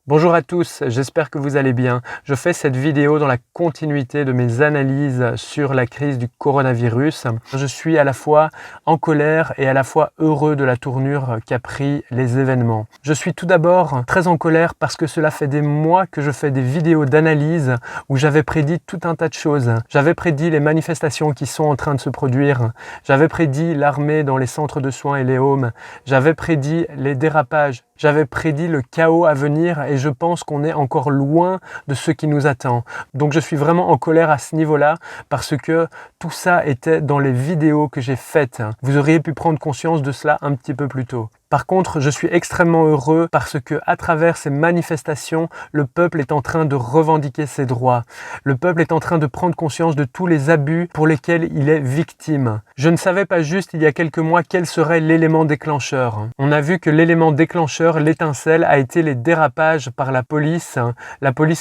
Bonjour à tous, j'espère que vous allez bien. Je fais cette vidéo dans la continuité de mes analyses sur la crise du coronavirus. Je suis à la fois en colère et à la fois heureux de la tournure qu'a pris les événements. Je suis tout d'abord très en colère parce que cela fait des mois que je fais des vidéos d'analyse où j'avais prédit tout un tas de choses. J'avais prédit les manifestations qui sont en train de se produire. J'avais prédit l'armée dans les centres de soins et les homes. J'avais prédit les dérapages. J'avais prédit le chaos à venir et je pense qu'on est encore loin de ce qui nous attend. Donc je suis vraiment en colère à ce niveau-là parce que tout ça était dans les vidéos que j'ai faites. Vous auriez pu prendre conscience de cela un petit peu plus tôt. Par contre, je suis extrêmement heureux parce que à travers ces manifestations, le peuple est en train de revendiquer ses droits. Le peuple est en train de prendre conscience de tous les abus pour lesquels il est victime. Je ne savais pas juste il y a quelques mois quel serait l'élément déclencheur. On a vu que l'élément déclencheur, l'étincelle, a été les dérapages par la police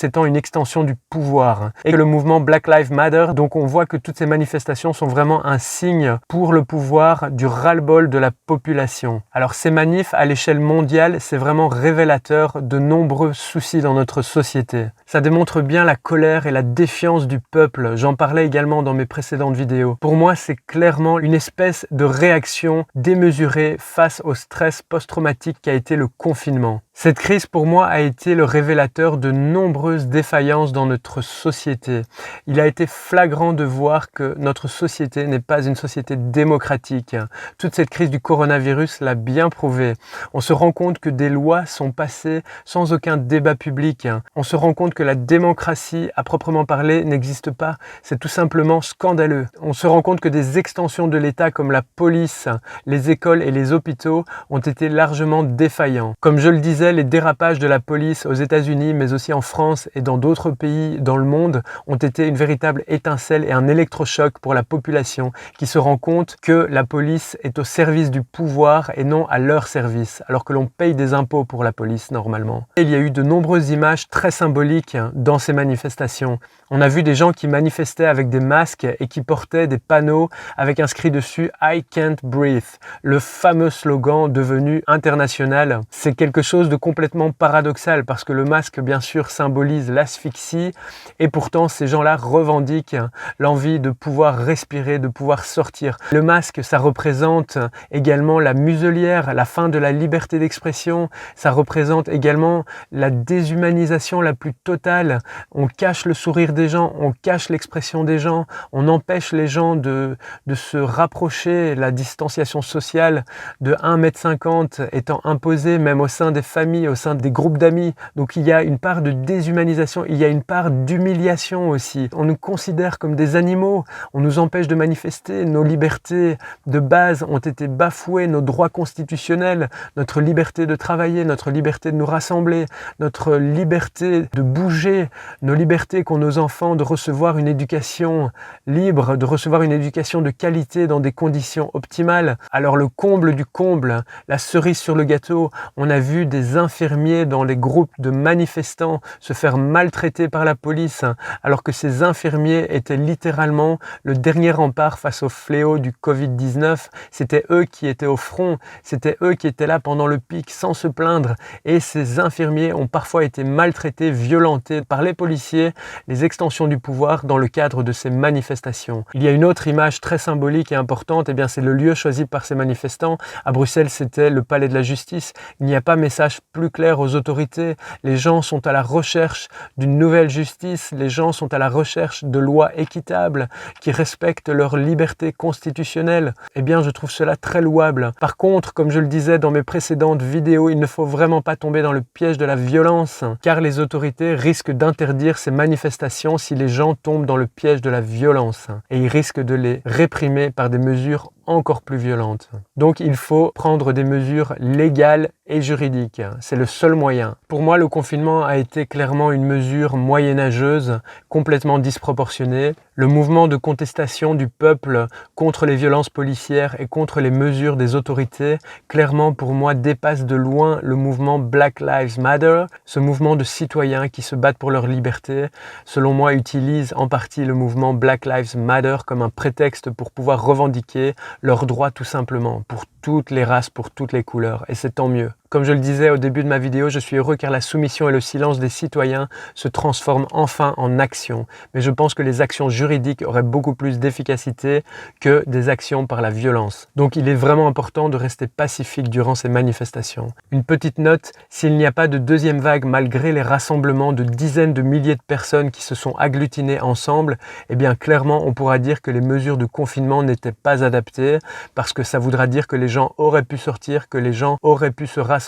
étant une extension du pouvoir. Et que le mouvement Black Lives Matter, donc on voit que toutes ces manifestations sont vraiment un signe pour le pouvoir du ras-le-bol de la population. Alors ces manifs à l'échelle mondiale, c'est vraiment révélateur de nombreux soucis dans notre société. Ça démontre bien la colère et la défiance du peuple. J'en parlais également dans mes précédentes vidéos. Pour moi, c'est clairement une espèce de réaction démesurée face au stress post-traumatique qu'a été le confinement. Cette crise, pour moi, a été le révélateur de nombreuses défaillances dans notre société. Il a été flagrant de voir que notre société n'est pas une société démocratique. Toute cette crise du coronavirus l'a bien prouvé. On se rend compte que des lois sont passées sans aucun débat public. On se rend compte que la démocratie, à proprement parler, n'existe pas. C'est tout simplement scandaleux. On se rend compte que des extensions de l'État comme la police, les écoles et les hôpitaux ont été largement défaillants. Comme je le disais, les dérapages de la police aux États-Unis, mais aussi en France et dans d'autres pays dans le monde, ont été une véritable étincelle et un électrochoc pour la population qui se rend compte que la police est au service du pouvoir et non à leur service, alors que l'on paye des impôts pour la police normalement. Il y a eu de nombreuses images très symboliques dans ces manifestations. On a vu des gens qui manifestaient avec des masques et qui portaient des panneaux avec inscrit dessus « I can't breathe », le fameux slogan devenu international. C'est quelque chose de complètement paradoxal parce que le masque, bien sûr, symbolise l'asphyxie et pourtant ces gens-là revendiquent l'envie de pouvoir respirer, de pouvoir sortir. Le masque, ça représente également la muselière, la fin de la liberté d'expression, ça représente également la déshumanisation la plus totale. On cache le sourire des gens, on cache l'expression des gens, on empêche les gens de se rapprocher, la distanciation sociale de 1,50 m étant imposée même au sein des familles, au sein des groupes d'amis. Donc il y a une part de déshumanisation, il y a une part d'humiliation aussi. On nous considère comme des animaux, on nous empêche de manifester, nos libertés de base ont été bafouées, nos droits constitutionnels, notre liberté de travailler, notre liberté de nous rassembler, notre liberté de bouger, nos libertés qu'ont nos enfants de recevoir une éducation libre, de recevoir une éducation de qualité dans des conditions optimales. Alors le comble du comble, la cerise sur le gâteau, on a vu des infirmiers dans les groupes de manifestants se faire maltraiter par la police, alors que ces infirmiers étaient littéralement le dernier rempart face au fléau du Covid-19. C'était eux qui étaient au front, c'était eux qui étaient là pendant le pic sans se plaindre. Et ces infirmiers ont parfois été maltraités, violentés par les policiers, les extensions du pouvoir dans le cadre de ces manifestations. Il y a une autre image très symbolique et importante, et bien c'est le lieu choisi par ces manifestants. À Bruxelles, c'était le palais de la justice. Il n'y a pas message plus clair aux autorités. Les gens sont à la recherche d'une nouvelle justice. Les gens sont à la recherche de lois équitables qui respectent leur liberté constitutionnelle. Eh bien, je trouve cela très louable. Par contre, comme je le disais dans mes précédentes vidéos, il ne faut vraiment pas tomber dans le piège de la violence, car les autorités risquent d'interdire ces manifestations si les gens tombent dans le piège de la violence. Et ils risquent de les réprimer par des mesures encore plus violentes. Donc il faut prendre des mesures légales et juridiques. C'est le seul moyen. Pour moi, le confinement a été clairement une mesure moyenâgeuse, complètement disproportionnée. Le mouvement de contestation du peuple contre les violences policières et contre les mesures des autorités, clairement pour moi dépasse de loin le mouvement Black Lives Matter, ce mouvement de citoyens qui se battent pour leur liberté, selon moi utilise en partie le mouvement Black Lives Matter comme un prétexte pour pouvoir revendiquer leurs droits tout simplement, pour toutes les races, pour toutes les couleurs, et c'est tant mieux. Comme je le disais au début de ma vidéo, je suis heureux car la soumission et le silence des citoyens se transforment enfin en action. Mais je pense que les actions juridiques auraient beaucoup plus d'efficacité que des actions par la violence. Donc il est vraiment important de rester pacifique durant ces manifestations. Une petite note, s'il n'y a pas de deuxième vague malgré les rassemblements de dizaines de milliers de personnes qui se sont agglutinées ensemble, eh bien clairement on pourra dire que les mesures de confinement n'étaient pas adaptées parce que ça voudra dire que les gens auraient pu sortir, que les gens auraient pu se rassembler,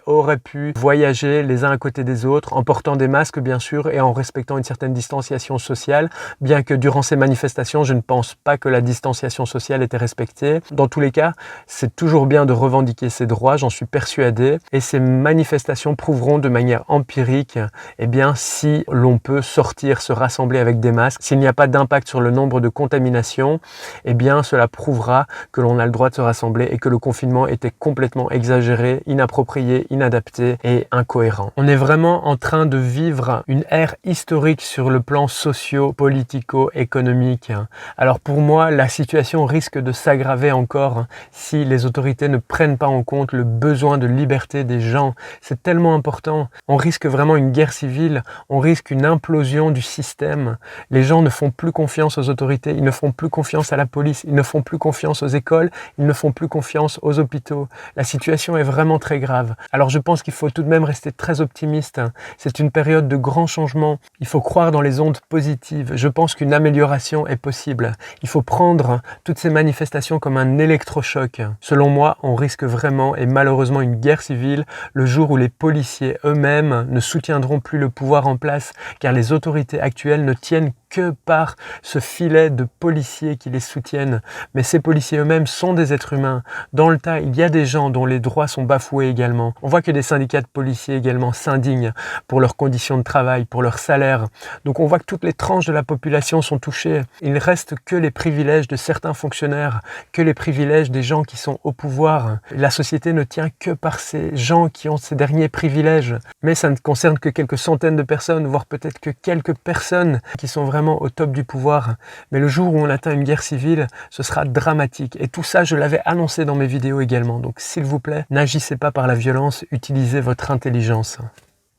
auraient pu voyager les uns à côté des autres en portant des masques bien sûr et en respectant une certaine distanciation sociale, bien que durant ces manifestations je ne pense pas que la distanciation sociale était respectée. Dans tous les cas, c'est toujours bien de revendiquer ses droits, j'en suis persuadé, et ces manifestations prouveront de manière empirique eh bien, si l'on peut sortir, se rassembler avec des masques, s'il n'y a pas d'impact sur le nombre de contaminations, eh bien cela prouvera que l'on a le droit de se rassembler et que le confinement était complètement exagéré, inapproprié, inadapté et incohérent. On est vraiment en train de vivre une ère historique sur le plan socio-politico-économique. Alors pour moi, la situation risque de s'aggraver encore si les autorités ne prennent pas en compte le besoin de liberté des gens. C'est tellement important. On risque vraiment une guerre civile, on risque une implosion du système. Les gens ne font plus confiance aux autorités, ils ne font plus confiance à la police, ils ne font plus confiance aux écoles, ils ne font plus confiance aux hôpitaux. La situation est vraiment très grave. Alors je pense qu'il faut tout de même rester très optimiste. C'est une période de grands changements. Il faut croire dans les ondes positives. Je pense qu'une amélioration est possible. Il faut prendre toutes ces manifestations comme un électrochoc. Selon moi, on risque vraiment et malheureusement une guerre civile le jour où les policiers eux-mêmes ne soutiendront plus le pouvoir en place car les autorités actuelles ne tiennent que par ce filet de policiers qui les soutiennent. Mais ces policiers eux-mêmes sont des êtres humains. Dans le tas, il y a des gens dont les droits sont bafoués également. On voit que des syndicats de policiers également s'indignent pour leurs conditions de travail, pour leur salaire. Donc on voit que toutes les tranches de la population sont touchées. Il ne reste que les privilèges de certains fonctionnaires, que les privilèges des gens qui sont au pouvoir. La société ne tient que par ces gens qui ont ces derniers privilèges. Mais ça ne concerne que quelques centaines de personnes, voire peut-être que quelques personnes qui sont vraiment au top du pouvoir. Mais le jour où on atteint une guerre civile, ce sera dramatique. Et tout ça, je l'avais annoncé dans mes vidéos également. Donc s'il vous plaît, n'agissez pas par la violence, utilisez votre intelligence.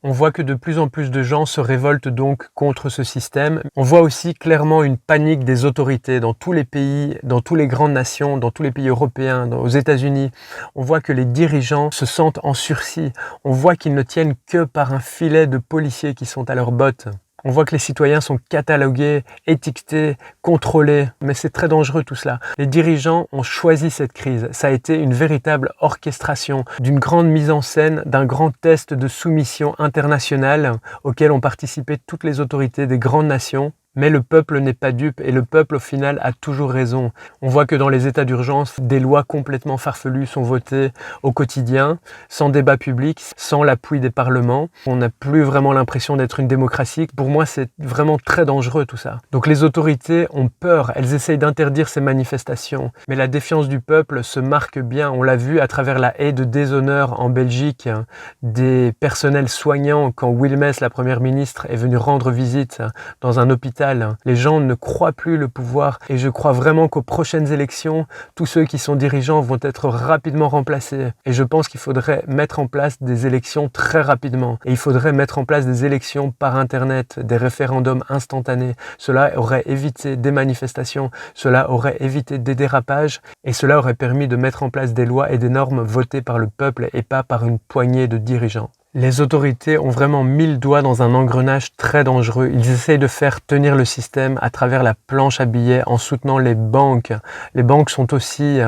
On voit que de plus en plus de gens se révoltent donc contre ce système. On voit aussi clairement une panique des autorités dans tous les pays, dans toutes les grandes nations, dans tous les pays européens, aux États-Unis. On voit que les dirigeants se sentent en sursis. On voit qu'ils ne tiennent que par un filet de policiers qui sont à leurs bottes. On voit que les citoyens sont catalogués, étiquetés, contrôlés, mais c'est très dangereux tout cela. Les dirigeants ont choisi cette crise. Ça a été une véritable orchestration d'une grande mise en scène, d'un grand test de soumission internationale auquel ont participé toutes les autorités des grandes nations. Mais le peuple n'est pas dupe et le peuple au final a toujours raison. On voit que dans les états d'urgence, des lois complètement farfelues sont votées au quotidien, sans débat public, sans l'appui des parlements. On n'a plus vraiment l'impression d'être une démocratie. Pour moi, c'est vraiment très dangereux tout ça. Donc les autorités ont peur, elles essayent d'interdire ces manifestations. Mais la défiance du peuple se marque bien. On l'a vu à travers la haie de déshonneur en Belgique des personnels soignants quand Wilmès, la première ministre, est venue rendre visite dans un hôpital. Les gens ne croient plus le pouvoir et je crois vraiment qu'aux prochaines élections, tous ceux qui sont dirigeants vont être rapidement remplacés. Et je pense qu'il faudrait mettre en place des élections très rapidement. Et il faudrait mettre en place des élections par Internet, des référendums instantanés. Cela aurait évité des manifestations, cela aurait évité des dérapages et cela aurait permis de mettre en place des lois et des normes votées par le peuple et pas par une poignée de dirigeants. Les autorités ont vraiment mis le doigt dans un engrenage très dangereux. Ils essayent de faire tenir le système à travers la planche à billets en soutenant les banques. Les banques sont aussi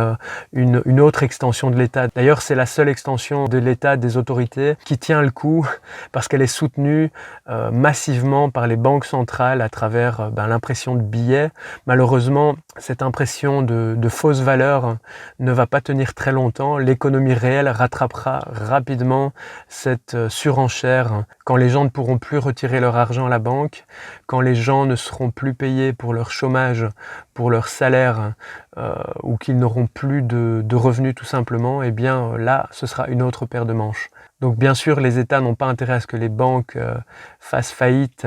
une autre extension de l'État. D'ailleurs, c'est la seule extension de l'État des autorités qui tient le coup parce qu'elle est soutenue massivement par les banques centrales à travers l'impression de billets. Malheureusement, cette impression de fausses valeurs ne va pas tenir très longtemps. L'économie réelle rattrapera rapidement cette surenchère quand les gens ne pourront plus retirer leur argent à la banque, quand les gens ne seront plus payés pour leur chômage, pour leur salaire ou qu'ils n'auront plus de revenus tout simplement, eh bien là, ce sera une autre paire de manches. Donc bien sûr, les États n'ont pas intérêt à ce que les banques fassent faillite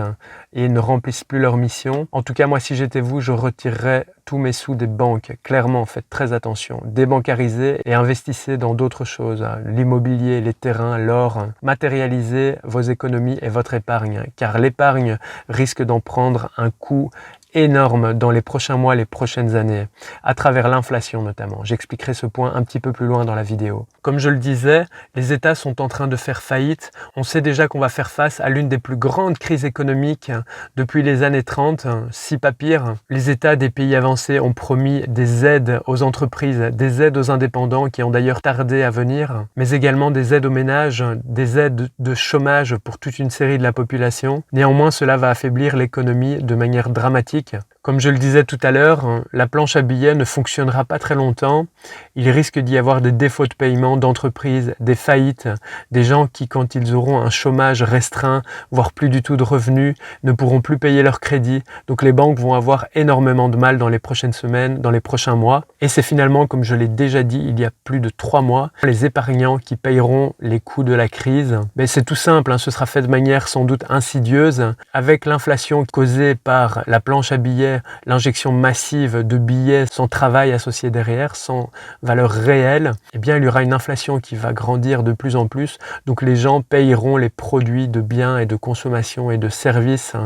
et ne remplissent plus leur mission. En tout cas, moi, si j'étais vous, je retirerais tous mes sous des banques. Clairement, faites très attention. Débancarisez et investissez dans d'autres choses. L'immobilier, les terrains, l'or. Matérialisez vos économies et votre épargne, car l'épargne risque d'en prendre un coup énorme dans les prochains mois, les prochaines années, à travers l'inflation notamment. J'expliquerai ce point un petit peu plus loin dans la vidéo. Comme je le disais, les États sont en train de faire faillite. On sait déjà qu'on va faire face à l'une des plus grandes crises économiques depuis les années 30, si pas pire. Les États des pays avancés ont promis des aides aux entreprises, des aides aux indépendants qui ont d'ailleurs tardé à venir, mais également des aides aux ménages, des aides de chômage pour toute une série de la population. Néanmoins, cela va affaiblir l'économie de manière dramatique. Comme je le disais tout à l'heure, la planche à billets ne fonctionnera pas très longtemps. Il risque d'y avoir des défauts de paiement d'entreprises, des faillites, des gens qui, quand ils auront un chômage restreint, voire plus du tout de revenus, ne pourront plus payer leur crédit. Donc les banques vont avoir énormément de mal dans les prochaines semaines, dans les prochains mois. Et c'est finalement, comme je l'ai déjà dit, il y a plus de 3 mois, les épargnants qui payeront les coûts de la crise. Mais c'est tout simple, ce sera fait de manière sans doute insidieuse, avec l'inflation causée par la planche à billets, l'injection massive de billets sans travail associé derrière, sans valeur réelle, eh bien il y aura une inflation qui va grandir de plus en plus. Donc les gens payeront les produits de biens et de consommation et de services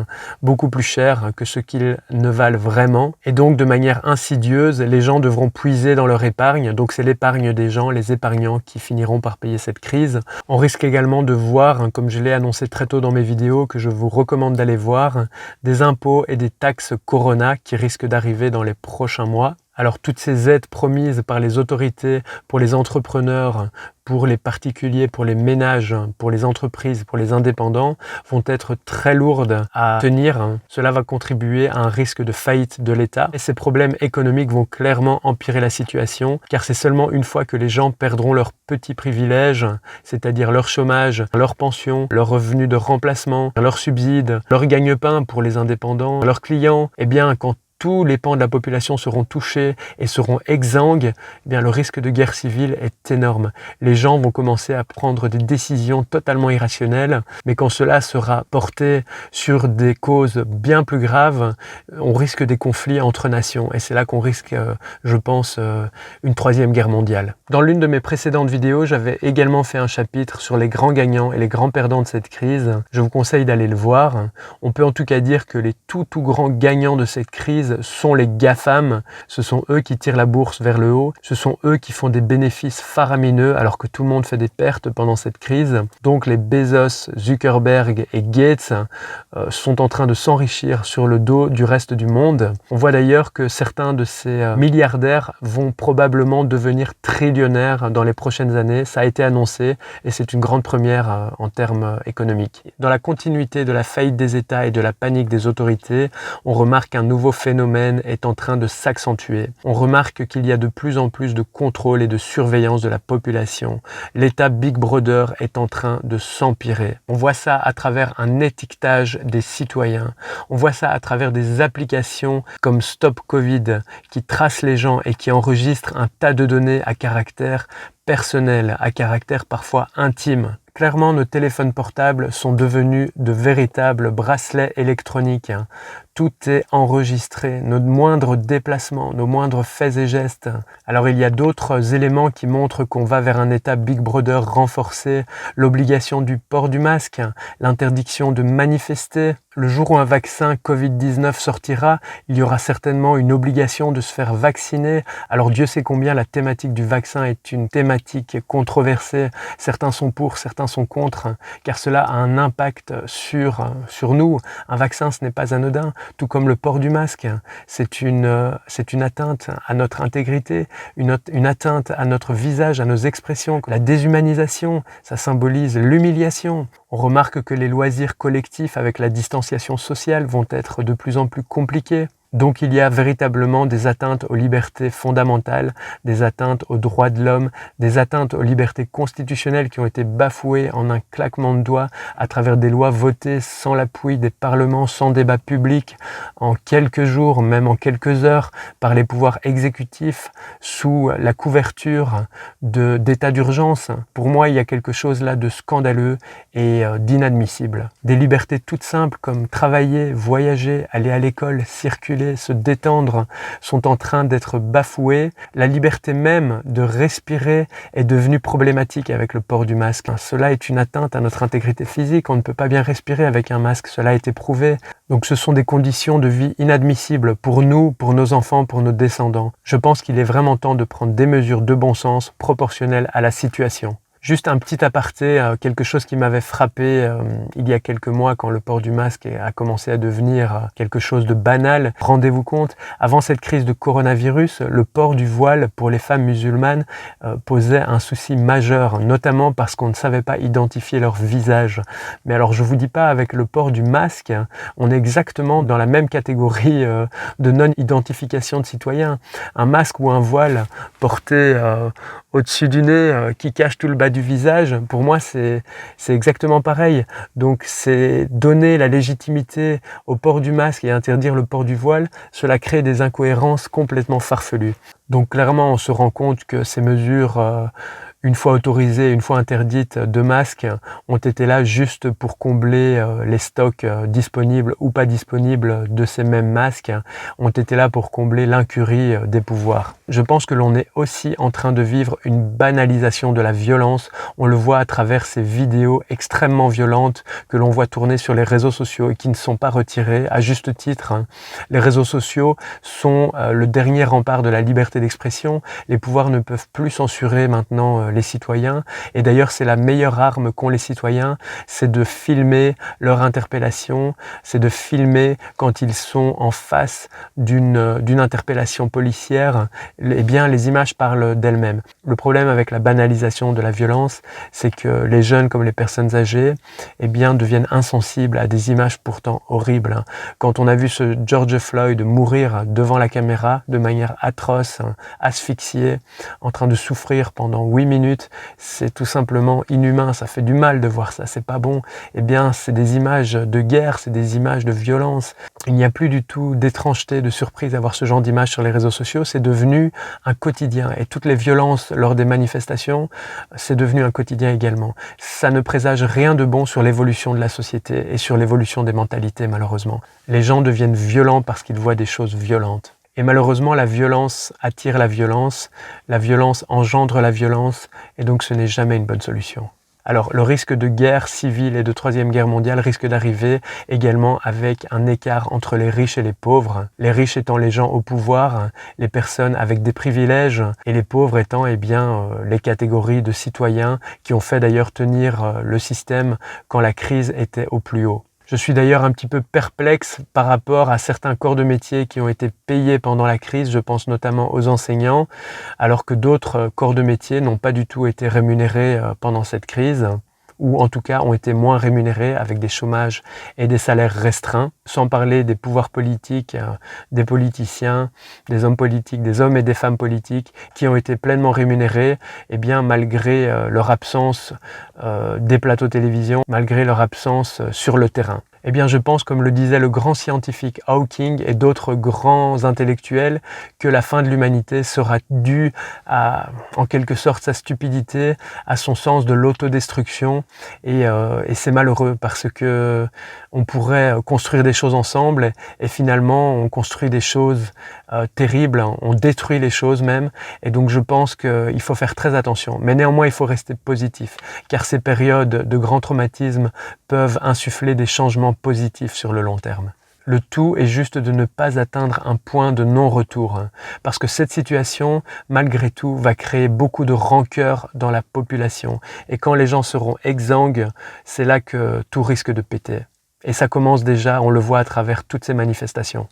beaucoup plus chers que ce qu'ils ne valent vraiment. Et donc de manière insidieuse, les gens devront puiser dans leur épargne. Donc c'est l'épargne des gens, les épargnants qui finiront par payer cette crise. On risque également de voir, comme je l'ai annoncé très tôt dans mes vidéos, que je vous recommande d'aller voir, des impôts et des taxes Corona qui risquent d'arriver dans les prochains mois. Alors toutes ces aides promises par les autorités pour les entrepreneurs, pour les particuliers, pour les ménages, pour les entreprises, pour les indépendants vont être très lourdes à tenir. Cela va contribuer à un risque de faillite de l'État. Et ces problèmes économiques vont clairement empirer la situation, car c'est seulement une fois que les gens perdront leurs petits privilèges, c'est-à-dire leur chômage, leur pension, leurs revenus de remplacement, leurs subsides, leur gagne-pain pour les indépendants, leurs clients, et bien quand tous les pans de la population seront touchés et seront exsangues, eh bien le risque de guerre civile est énorme. Les gens vont commencer à prendre des décisions totalement irrationnelles, mais quand cela sera porté sur des causes bien plus graves, on risque des conflits entre nations. Et c'est là qu'on risque, je pense, une 3e guerre mondiale. Dans l'une de mes précédentes vidéos, j'avais également fait un chapitre sur les grands gagnants et les grands perdants de cette crise. Je vous conseille d'aller le voir. On peut en tout cas dire que les tout grands gagnants de cette crise sont les GAFAM, ce sont eux qui tirent la bourse vers le haut, ce sont eux qui font des bénéfices faramineux alors que tout le monde fait des pertes pendant cette crise. Donc les Bezos, Zuckerberg et Gates sont en train de s'enrichir sur le dos du reste du monde. On voit d'ailleurs que certains de ces milliardaires vont probablement devenir trillionnaires dans les prochaines années. Ça a été annoncé et c'est une grande première en termes économiques. Dans la continuité de la faillite des États et de la panique des autorités, on remarque un nouveau phénomène est en train de s'accentuer. On remarque qu'il y a de plus en plus de contrôle et de surveillance de la population. L'État Big Brother est en train de s'empirer. On voit ça à travers un étiquetage des citoyens. On voit ça à travers des applications comme Stop Covid qui tracent les gens et qui enregistrent un tas de données à caractère personnel, à caractère parfois intime. Clairement, nos téléphones portables sont devenus de véritables bracelets électroniques. Tout est enregistré, nos moindres déplacements, nos moindres faits et gestes. Alors il y a d'autres éléments qui montrent qu'on va vers un état Big Brother renforcé, l'obligation du port du masque, l'interdiction de manifester. Le jour où un vaccin Covid-19 sortira, il y aura certainement une obligation de se faire vacciner. Alors Dieu sait combien la thématique du vaccin est une thématique controversée. Certains sont pour, certains sont contre, car cela a un impact sur nous. Un vaccin, ce n'est pas anodin. Tout comme le port du masque, c'est une atteinte à notre intégrité, une atteinte à notre visage, à nos expressions. La déshumanisation, ça symbolise l'humiliation. On remarque que les loisirs collectifs avec la distanciation sociale vont être de plus en plus compliqués. Donc il y a véritablement des atteintes aux libertés fondamentales, des atteintes aux droits de l'homme, des atteintes aux libertés constitutionnelles qui ont été bafouées en un claquement de doigts à travers des lois votées sans l'appui des parlements, sans débat public, en quelques jours, même en quelques heures, par les pouvoirs exécutifs, sous la couverture d'état d'urgence. Pour moi, il y a quelque chose là de scandaleux et d'inadmissible. Des libertés toutes simples comme travailler, voyager, aller à l'école, circuler, se détendre sont en train d'être bafouées. La liberté même de respirer est devenue problématique avec le port du masque. Cela est une atteinte à notre intégrité physique. On ne peut pas bien respirer avec un masque, cela a été prouvé. Donc ce sont des conditions de vie inadmissibles pour nous, pour nos enfants, pour nos descendants. Je pense qu'il est vraiment temps de prendre des mesures de bon sens proportionnelles à la situation. Juste un petit aparté, quelque chose qui m'avait frappé il y a quelques mois quand le port du masque a commencé à devenir quelque chose de banal. Rendez-vous compte, avant cette crise de coronavirus, le port du voile pour les femmes musulmanes posait un souci majeur, notamment parce qu'on ne savait pas identifier leur visage. Mais alors je vous dis pas, avec le port du masque, on est exactement dans la même catégorie de non-identification de citoyens. Un masque ou un voile porté au-dessus du nez qui cache tout le bas du visage, pour moi c'est exactement pareil. Donc c'est donner la légitimité au port du masque et interdire le port du voile, cela crée des incohérences complètement farfelues. Donc clairement on se rend compte que ces mesures une fois autorisées, une fois interdites de masques, ont été là juste pour combler les stocks disponibles ou pas disponibles de ces mêmes masques, ont été là pour combler l'incurie des pouvoirs. Je pense que l'on est aussi en train de vivre une banalisation de la violence. On le voit à travers ces vidéos extrêmement violentes que l'on voit tourner sur les réseaux sociaux et qui ne sont pas retirées, à juste titre. Les réseaux sociaux sont le dernier rempart de la liberté d'expression. Les pouvoirs ne peuvent plus censurer maintenant les citoyens. Et d'ailleurs, c'est la meilleure arme qu'ont les citoyens, c'est de filmer leur interpellation, c'est de filmer quand ils sont en face d'une interpellation policière. Eh bien, les images parlent d'elles-mêmes. Le problème avec la banalisation de la violence, c'est que les jeunes comme les personnes âgées, eh bien, deviennent insensibles à des images pourtant horribles. Quand on a vu ce George Floyd mourir devant la caméra de manière atroce, asphyxié, en train de souffrir pendant 8 minutes, c'est tout simplement inhumain, ça fait du mal de voir ça, c'est pas bon. Eh bien, c'est des images de guerre, c'est des images de violence. Il n'y a plus du tout d'étrangeté, de surprise à voir ce genre d'images sur les réseaux sociaux, c'est devenu un quotidien. Et toutes les violences lors des manifestations, c'est devenu un quotidien également. Ça ne présage rien de bon sur l'évolution de la société et sur l'évolution des mentalités, malheureusement. Les gens deviennent violents parce qu'ils voient des choses violentes. Et malheureusement, la violence attire la violence engendre la violence, et donc ce n'est jamais une bonne solution. Alors, le risque de guerre civile et de troisième guerre mondiale risque d'arriver également avec un écart entre les riches et les pauvres. Les riches étant les gens au pouvoir, les personnes avec des privilèges, et les pauvres étant les catégories de citoyens qui ont fait d'ailleurs tenir le système quand la crise était au plus haut. Je suis d'ailleurs un petit peu perplexe par rapport à certains corps de métier qui ont été payés pendant la crise, je pense notamment aux enseignants, alors que d'autres corps de métier n'ont pas du tout été rémunérés pendant cette crise, ou en tout cas ont été moins rémunérés avec des chômages et des salaires restreints, sans parler des pouvoirs politiques, des politiciens, des hommes politiques, des hommes et des femmes politiques qui ont été pleinement rémunérés, eh bien malgré leur absence des plateaux télévision, malgré leur absence sur le terrain. Eh bien, je pense, comme le disait le grand scientifique Hawking et d'autres grands intellectuels, que la fin de l'humanité sera due à, en quelque sorte, sa stupidité, à son sens de l'autodestruction. Et c'est malheureux parce que on pourrait construire des choses ensemble et finalement on construit des choses terribles, on détruit les choses même. Et donc je pense qu'il faut faire très attention. Mais néanmoins, il faut rester positif, car ces périodes de grand traumatisme peuvent insuffler des changements positifs sur le long terme. Le tout est juste de ne pas atteindre un point de non-retour, parce que cette situation, malgré tout, va créer beaucoup de rancœur dans la population. Et quand les gens seront exsangues, c'est là que tout risque de péter. Et ça commence déjà, on le voit à travers toutes ces manifestations.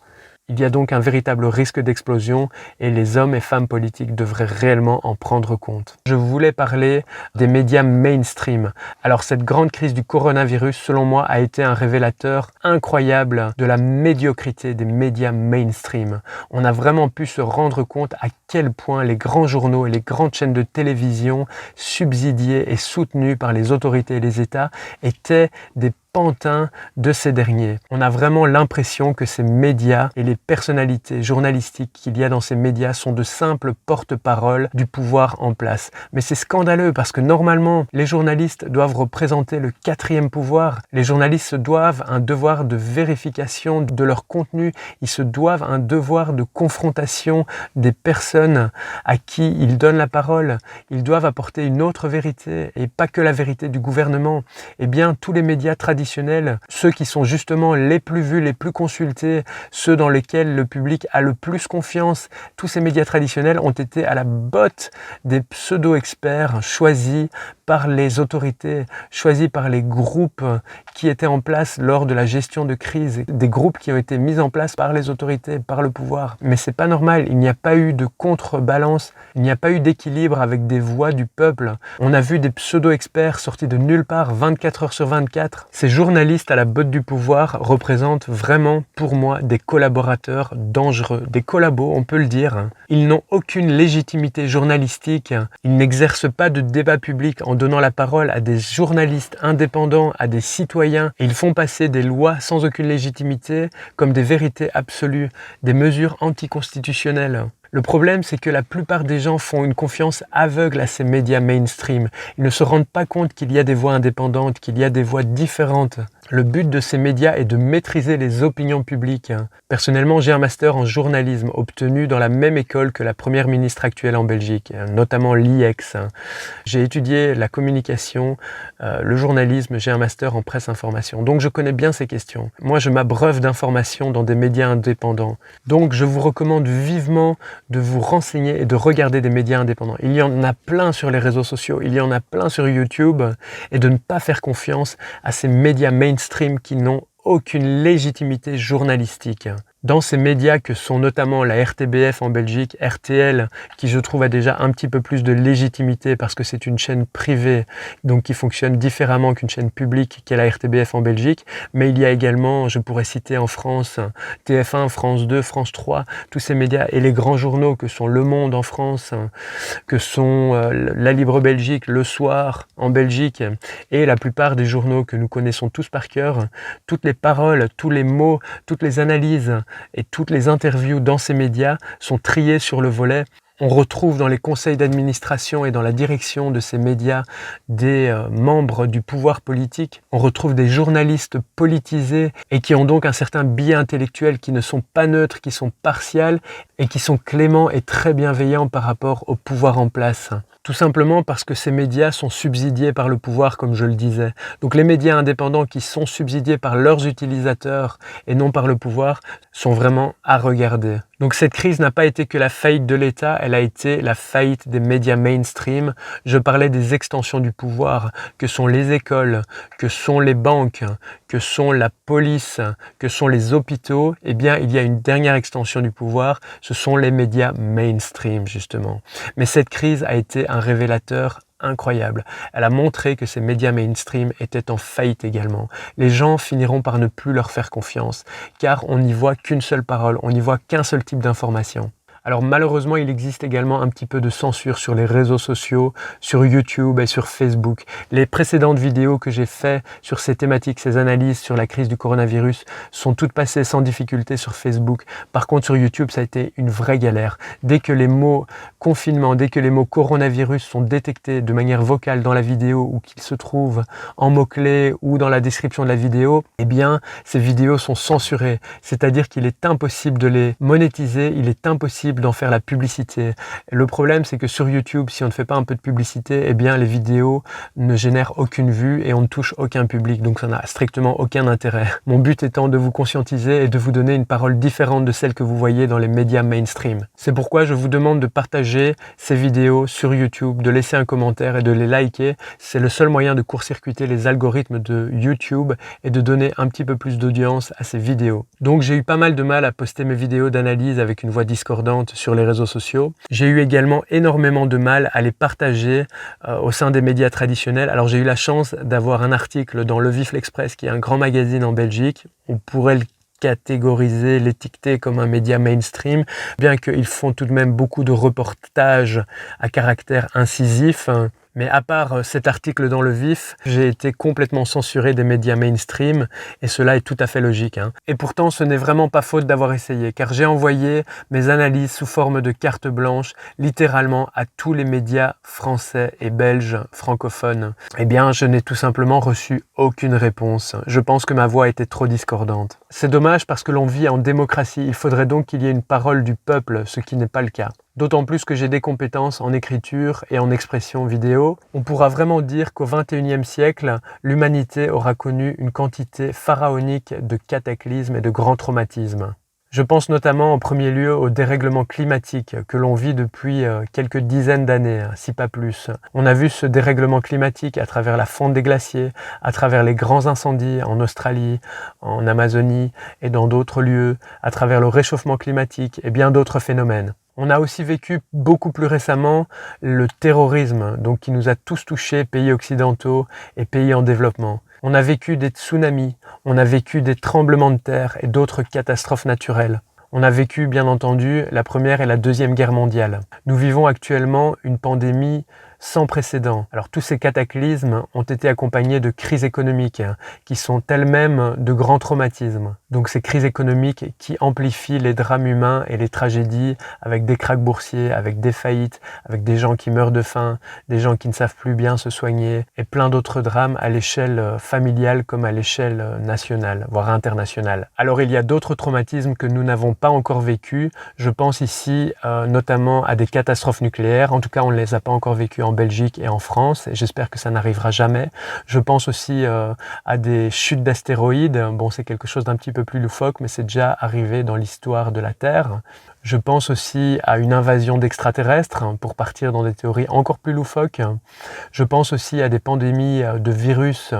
Il y a donc un véritable risque d'explosion et les hommes et femmes politiques devraient réellement en prendre compte. Je voulais parler des médias mainstream. Alors cette grande crise du coronavirus, selon moi, a été un révélateur incroyable de la médiocrité des médias mainstream. On a vraiment pu se rendre compte à quel point les grands journaux et les grandes chaînes de télévision subsidiées et soutenues par les autorités et les États étaient des pantins de ces derniers. On a vraiment l'impression que ces médias et les personnalités journalistiques qu'il y a dans ces médias sont de simples porte-parole du pouvoir en place. Mais c'est scandaleux parce que normalement, les journalistes doivent représenter le quatrième pouvoir. Les journalistes se doivent un devoir de vérification de leur contenu. Ils se doivent un devoir de confrontation des personnes à qui ils donnent la parole. Ils doivent apporter une autre vérité et pas que la vérité du gouvernement. Eh bien, tous les médias traditionnels, ceux qui sont justement les plus vus, les plus consultés, ceux dans lesquels le public a le plus confiance, tous ces médias traditionnels ont été à la botte des pseudo-experts choisis par les autorités, choisis par les groupes qui étaient en place lors de la gestion de crise, des groupes qui ont été mis en place par les autorités, par le pouvoir. Mais c'est pas normal, il n'y a pas eu de contrebalance, il n'y a pas eu d'équilibre avec des voix du peuple. On a vu des pseudo-experts sortis de nulle part 24 heures sur 24. Ces journalistes à la botte du pouvoir représentent vraiment, pour moi, des collaborateurs dangereux, des collabos, on peut le dire. Ils n'ont aucune légitimité journalistique, ils n'exercent pas de débat public en donnant la parole à des journalistes indépendants, à des citoyens, et ils font passer des lois sans aucune légitimité comme des vérités absolues, des mesures anticonstitutionnelles. Le problème, c'est que la plupart des gens font une confiance aveugle à ces médias mainstream. Ils ne se rendent pas compte qu'il y a des voix indépendantes, qu'il y a des voix différentes. Le but de ces médias est de maîtriser les opinions publiques. Personnellement, j'ai un master en journalisme obtenu dans la même école que la première ministre actuelle en Belgique, notamment l'IEX. J'ai étudié la communication, le journalisme, j'ai un master en presse information. Donc je connais bien ces questions. Moi, je m'abreuve d'informations dans des médias indépendants. Donc je vous recommande vivement de vous renseigner et de regarder des médias indépendants. Il y en a plein sur les réseaux sociaux, il y en a plein sur YouTube, et de ne pas faire confiance à ces médias mainstream qui n'ont aucune légitimité journalistique. Dans ces médias que sont notamment la RTBF en Belgique, RTL, qui je trouve a déjà un petit peu plus de légitimité parce que c'est une chaîne privée, donc qui fonctionne différemment qu'une chaîne publique qu'est la RTBF en Belgique, mais il y a également, je pourrais citer en France, TF1, France 2, France 3, tous ces médias et les grands journaux que sont Le Monde en France, que sont La Libre Belgique, Le Soir en Belgique, et la plupart des journaux que nous connaissons tous par cœur, toutes les paroles, tous les mots, toutes les analyses et toutes les interviews dans ces médias sont triées sur le volet. On retrouve dans les conseils d'administration et dans la direction de ces médias des membres du pouvoir politique. On retrouve des journalistes politisés et qui ont donc un certain biais intellectuel, qui ne sont pas neutres, qui sont partials et qui sont cléments et très bienveillants par rapport au pouvoir en place. Tout simplement parce que ces médias sont subsidiés par le pouvoir, comme je le disais. Donc les médias indépendants qui sont subsidiés par leurs utilisateurs et non par le pouvoir sont vraiment à regarder. Donc cette crise n'a pas été que la faillite de l'État, elle a été la faillite des médias mainstream. Je parlais des extensions du pouvoir, que sont les écoles, que sont les banques, que sont la police, que sont les hôpitaux. Eh bien, il y a une dernière extension du pouvoir, ce sont les médias mainstream, justement. Mais cette crise a été un révélateur incroyable. Elle a montré que ces médias mainstream étaient en faillite également. Les gens finiront par ne plus leur faire confiance, car on n'y voit qu'une seule parole, on n'y voit qu'un seul type d'information. Alors malheureusement, il existe également un petit peu de censure sur les réseaux sociaux, sur YouTube et sur Facebook. Les précédentes vidéos que j'ai faites sur ces thématiques, ces analyses sur la crise du coronavirus sont toutes passées sans difficulté sur Facebook. Par contre, sur YouTube, ça a été une vraie galère. Dès que les mots confinement, dès que les mots coronavirus sont détectés de manière vocale dans la vidéo ou qu'ils se trouvent en mots-clés ou dans la description de la vidéo, eh bien, ces vidéos sont censurées. C'est-à-dire qu'il est impossible de les monétiser, il est impossible possible d'en faire la publicité. Et le problème, c'est que sur YouTube, si on ne fait pas un peu de publicité, eh bien les vidéos ne génèrent aucune vue et on ne touche aucun public, donc ça n'a strictement aucun intérêt. Mon but étant de vous conscientiser et de vous donner une parole différente de celle que vous voyez dans les médias mainstream. C'est pourquoi je vous demande de partager ces vidéos sur YouTube, de laisser un commentaire et de les liker. C'est le seul moyen de court-circuiter les algorithmes de YouTube et de donner un petit peu plus d'audience à ces vidéos. Donc j'ai eu pas mal de mal à poster mes vidéos d'analyse avec une voix discordante sur les réseaux sociaux. J'ai eu également énormément de mal à les partager au sein des médias traditionnels. Alors j'ai eu la chance d'avoir un article dans Le Vif l'Express, qui est un grand magazine en Belgique. On pourrait le catégoriser, l'étiqueter comme un média mainstream, bien qu'ils font tout de même beaucoup de reportages à caractère incisif. Mais à part cet article dans Le Vif, j'ai été complètement censuré des médias mainstream et cela est tout à fait logique. Et pourtant, ce n'est vraiment pas faute d'avoir essayé, car j'ai envoyé mes analyses sous forme de carte blanche littéralement à tous les médias français et belges francophones. Eh bien, je n'ai tout simplement reçu aucune réponse. Je pense que ma voix était trop discordante. C'est dommage parce que l'on vit en démocratie. Il faudrait donc qu'il y ait une parole du peuple, ce qui n'est pas le cas. D'autant plus que j'ai des compétences en écriture et en expression vidéo. On pourra vraiment dire qu'au XXIe siècle, l'humanité aura connu une quantité pharaonique de cataclysmes et de grands traumatismes. Je pense notamment en premier lieu au dérèglement climatique que l'on vit depuis quelques dizaines d'années, si pas plus. On a vu ce dérèglement climatique à travers la fonte des glaciers, à travers les grands incendies en Australie, en Amazonie et dans d'autres lieux, à travers le réchauffement climatique et bien d'autres phénomènes. On a aussi vécu beaucoup plus récemment le terrorisme, donc qui nous a tous touchés, pays occidentaux et pays en développement. On a vécu des tsunamis, on a vécu des tremblements de terre et d'autres catastrophes naturelles. On a vécu, bien entendu, la Première et la Deuxième Guerre mondiale. Nous vivons actuellement une pandémie sans précédent. Alors tous ces cataclysmes ont été accompagnés de crises économiques qui sont elles-mêmes de grands traumatismes. Donc ces crises économiques qui amplifient les drames humains et les tragédies avec des krachs boursiers, avec des faillites, avec des gens qui meurent de faim, des gens qui ne savent plus bien se soigner et plein d'autres drames à l'échelle familiale comme à l'échelle nationale, voire internationale. Alors il y a d'autres traumatismes que nous n'avons pas encore vécus. Je pense ici notamment à des catastrophes nucléaires. En tout cas, on ne les a pas encore vécues en Belgique et en France, et j'espère que ça n'arrivera jamais. Je pense aussi à des chutes d'astéroïdes. Bon, c'est quelque chose d'un petit peu plus loufoque, mais c'est déjà arrivé dans l'histoire de la Terre. Je pense aussi à une invasion d'extraterrestres, pour partir dans des théories encore plus loufoques. Je pense aussi à des pandémies de virus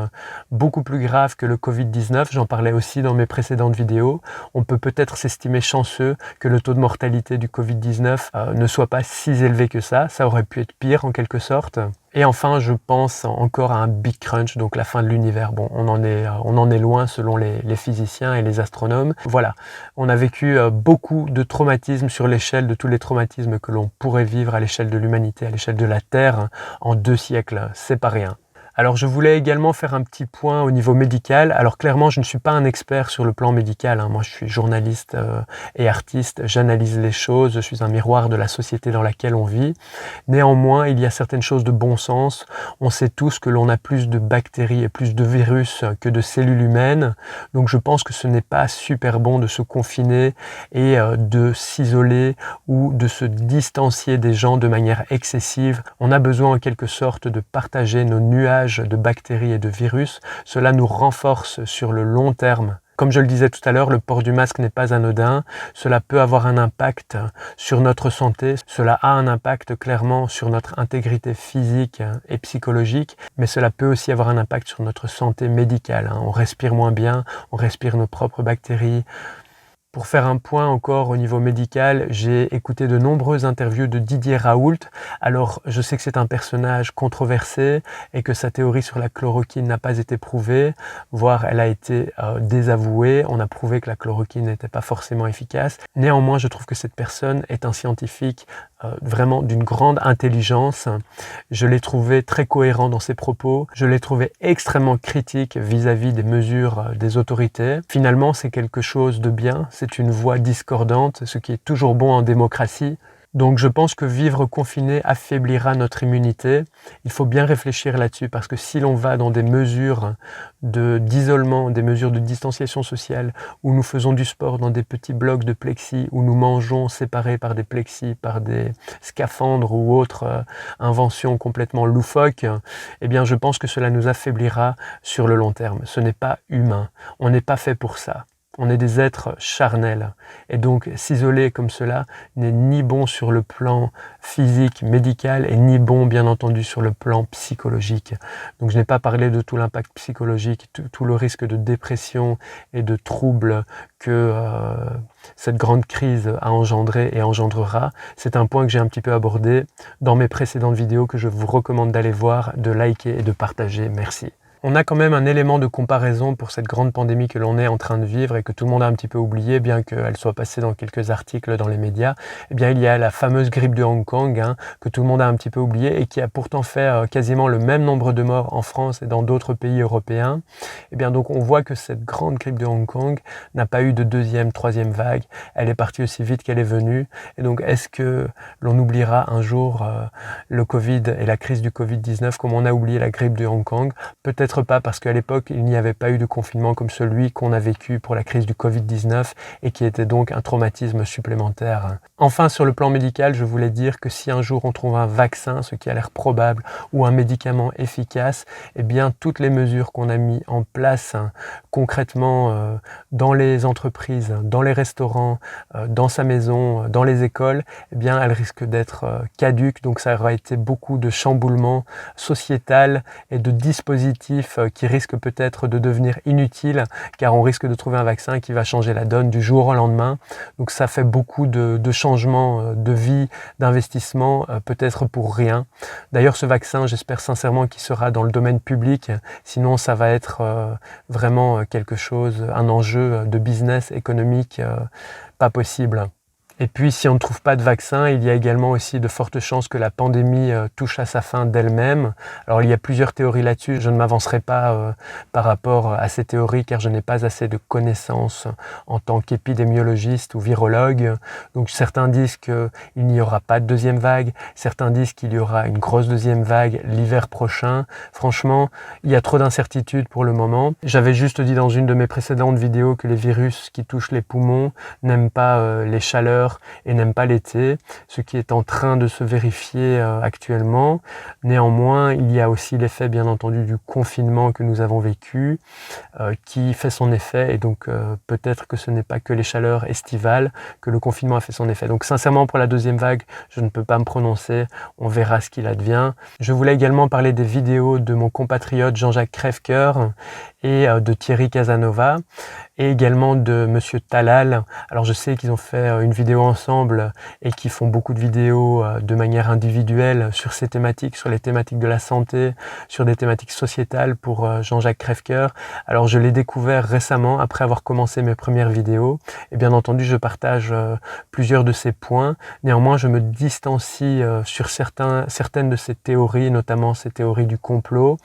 beaucoup plus graves que le Covid-19. J'en parlais aussi dans mes précédentes vidéos. On peut peut-être s'estimer chanceux que le taux de mortalité du Covid-19 ne soit pas si élevé que ça. Ça aurait pu être pire en quelque sorte. Et enfin, je pense encore à un Big Crunch, donc la fin de l'univers. Bon, on en est loin selon les physiciens et les astronomes. Voilà, on a vécu beaucoup de traumatismes sur l'échelle de tous les traumatismes que l'on pourrait vivre à l'échelle de l'humanité, à l'échelle de la Terre, en 2 siècles. C'est pas rien. Alors je voulais également faire un petit point au niveau médical. Alors clairement, je ne suis pas un expert sur le plan médical. Moi, je suis journaliste et artiste. J'analyse les choses. Je suis un miroir de la société dans laquelle on vit. Néanmoins, il y a certaines choses de bon sens. On sait tous que l'on a plus de bactéries et plus de virus que de cellules humaines. Donc je pense que ce n'est pas super bon de se confiner et de s'isoler ou de se distancier des gens de manière excessive. On a besoin en quelque sorte de partager nos nuages de bactéries et de virus. Cela nous renforce sur le long terme. Comme je le disais tout à l'heure, le port du masque n'est pas anodin. Cela peut avoir un impact sur notre santé. Cela a un impact clairement sur notre intégrité physique et psychologique, mais cela peut aussi avoir un impact sur notre santé médicale. On respire moins bien, on respire nos propres bactéries. Pour faire un point encore au niveau médical, j'ai écouté de nombreuses interviews de Didier Raoult. Alors, je sais que c'est un personnage controversé et que sa théorie sur la chloroquine n'a pas été prouvée, voire elle a été désavouée. On a prouvé que la chloroquine n'était pas forcément efficace. Néanmoins, je trouve que cette personne est un scientifique vraiment d'une grande intelligence. Je l'ai trouvé très cohérent dans ses propos. Je l'ai trouvé extrêmement critique vis-à-vis des mesures des autorités. Finalement, c'est quelque chose de bien. C'est une voix discordante, ce qui est toujours bon en démocratie. Donc je pense que vivre confiné affaiblira notre immunité. Il faut bien réfléchir là-dessus parce que si l'on va dans des mesures d'isolement, des mesures de distanciation sociale, où nous faisons du sport dans des petits blocs de plexi, où nous mangeons séparés par des plexis, par des scaphandres ou autres inventions complètement loufoques, eh bien je pense que cela nous affaiblira sur le long terme. Ce n'est pas humain. On n'est pas fait pour ça. On est des êtres charnels et donc s'isoler comme cela n'est ni bon sur le plan physique, médical et ni bon bien entendu sur le plan psychologique. Donc je n'ai pas parlé de tout l'impact psychologique, tout le risque de dépression et de troubles que cette grande crise a engendré et engendrera. C'est un point que j'ai un petit peu abordé dans mes précédentes vidéos que je vous recommande d'aller voir, de liker et de partager. Merci. On a quand même un élément de comparaison pour cette grande pandémie que l'on est en train de vivre et que tout le monde a un petit peu oublié, bien qu'elle soit passée dans quelques articles dans les médias. Eh bien, il y a la fameuse grippe de Hong Kong, que tout le monde a un petit peu oublié et qui a pourtant fait quasiment le même nombre de morts en France et dans d'autres pays européens. Eh bien, donc on voit que cette grande grippe de Hong Kong n'a pas eu de deuxième, troisième vague. Elle est partie aussi vite qu'elle est venue. Et donc, est-ce que l'on oubliera un jour le Covid et la crise du Covid-19 comme on a oublié la grippe de Hong Kong? Peut-être pas, parce qu'à l'époque, il n'y avait pas eu de confinement comme celui qu'on a vécu pour la crise du Covid-19 et qui était donc un traumatisme supplémentaire. Enfin, sur le plan médical, je voulais dire que si un jour on trouve un vaccin, ce qui a l'air probable, ou un médicament efficace, eh bien toutes les mesures qu'on a mis en place concrètement dans les entreprises, dans les restaurants, dans sa maison, dans les écoles, eh bien elles risquent d'être caduques. Donc ça aura été beaucoup de chamboulements sociétal et de dispositifs qui risquent peut-être de devenir inutiles, car on risque de trouver un vaccin qui va changer la donne du jour au lendemain. Donc ça fait beaucoup de changements de vie, d'investissement, peut-être pour rien. D'ailleurs, ce vaccin, j'espère sincèrement qu'il sera dans le domaine public, sinon ça va être vraiment quelque chose, un enjeu de business économique pas possible. Et puis, si on ne trouve pas de vaccin, il y a également aussi de fortes chances que la pandémie touche à sa fin d'elle-même. Alors, il y a plusieurs théories là-dessus. Je ne m'avancerai pas par rapport à ces théories, car je n'ai pas assez de connaissances en tant qu'épidémiologiste ou virologue. Donc, certains disent qu'il n'y aura pas de deuxième vague. Certains disent qu'il y aura une grosse deuxième vague l'hiver prochain. Franchement, il y a trop d'incertitudes pour le moment. J'avais juste dit dans une de mes précédentes vidéos que les virus qui touchent les poumons n'aiment pas les chaleurs et n'aime pas l'été, ce qui est en train de se vérifier actuellement. Néanmoins, il y a aussi l'effet bien entendu du confinement que nous avons vécu qui fait son effet, et donc peut-être que ce n'est pas que les chaleurs estivales, que le confinement a fait son effet. Donc sincèrement, pour la deuxième vague, je ne peux pas me prononcer, on verra ce qu'il advient. Je voulais également parler des vidéos de mon compatriote Jean-Jacques Crèvecoeur et de Thierry Casanova, et également de Monsieur Talal. Alors je sais qu'ils ont fait une vidéo ensemble et qui font beaucoup de vidéos de manière individuelle sur ces thématiques, sur les thématiques de la santé, sur des thématiques sociétales pour Jean-Jacques Crèvecoeur. Alors je l'ai découvert récemment après avoir commencé mes premières vidéos et bien entendu je partage plusieurs de ces points. Néanmoins je me distancie sur certaines de ces théories, notamment ces théories du complot.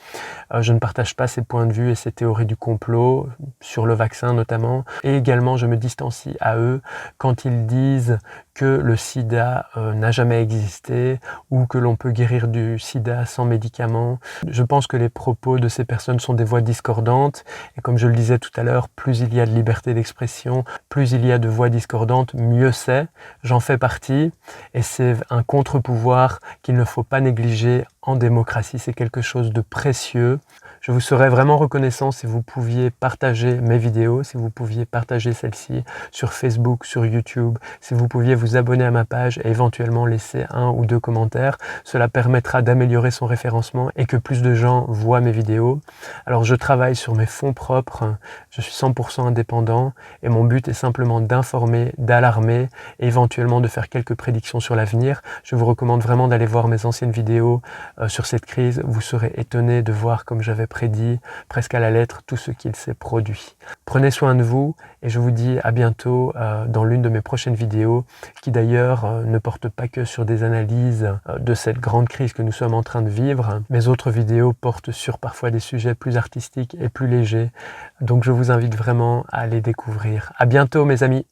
Je ne partage pas ces points de vue et ces théories du complot sur le vaccin notamment, et également je me distancie à eux quand ils disent que le sida n'a jamais existé ou que l'on peut guérir du sida sans médicaments. Je pense que les propos de ces personnes sont des voix discordantes, et comme je le disais tout à l'heure, plus il y a de liberté d'expression, plus il y a de voix discordantes, mieux c'est. J'en fais partie et c'est un contre-pouvoir qu'il ne faut pas négliger en démocratie. C'est quelque chose de précieux. Je vous serais vraiment reconnaissant si vous pouviez partager mes vidéos, si vous pouviez partager celles-ci sur Facebook, sur YouTube, si vous pouviez vous abonner à ma page et éventuellement laisser 1 ou 2 commentaires. Cela permettra d'améliorer son référencement et que plus de gens voient mes vidéos. Alors je travaille sur mes fonds propres, je suis 100% indépendant et mon but est simplement d'informer, d'alarmer et éventuellement de faire quelques prédictions sur l'avenir. Je vous recommande vraiment d'aller voir mes anciennes vidéos sur cette crise. Vous serez étonné de voir comme j'avais prédit presque à la lettre tout ce qu'il s'est produit. Prenez soin de vous et je vous dis à bientôt dans l'une de mes prochaines vidéos qui d'ailleurs ne porte pas que sur des analyses de cette grande crise que nous sommes en train de vivre. Mes autres vidéos portent sur parfois des sujets plus artistiques et plus légers. Donc je vous invite vraiment à les découvrir. À bientôt mes amis!